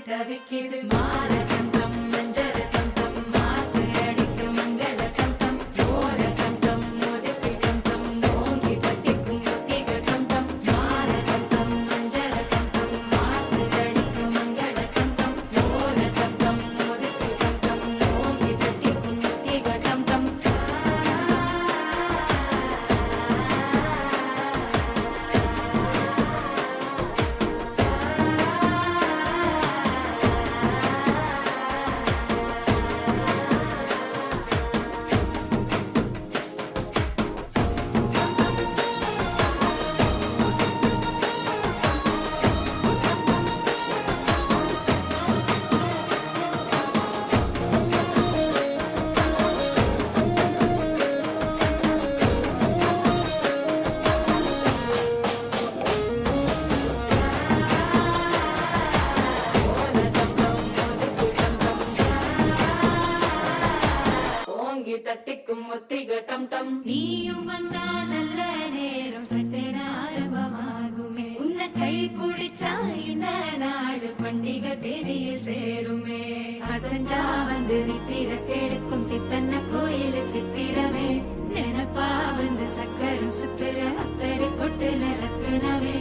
தவிக்குது மாற டம் டம் மஞ்சர டம் டம் மாத்து அடிக்கும் மங்கள டம் டம் ஓர டம் டம் மோதிப்பி டம் டம் ஓங்கி பட்டிக்கும் ஒத்திக டம் டம் மாற டம் டம் மஞ்சர டம் டம் மாத்து அடிக்கும் மங்கள டம் டம் ஓர டம் டம் மோதிப்பி டம் டம் ஓங்கி பட்டிக்கும் ஒத்திக டம் டம் ஓங்கி தட்டிக்கும் ஒத்திக டம் டம் நீயும் வந்தா நல்ல நேரம் சட்டென ஆரம்பமாகுமே உன்னை கை பிடிச்சா இந்த நாடு பண்டிகை தேதியில் சேருமே அசஞ்சா வந்து நித்திர கெடுக்கும் சித்தன்ன கோயில் சித்திரமே நினப்பா வந்து சக்கரம் சுத்துற அத்தரை கொட்டுல ரத்தினவே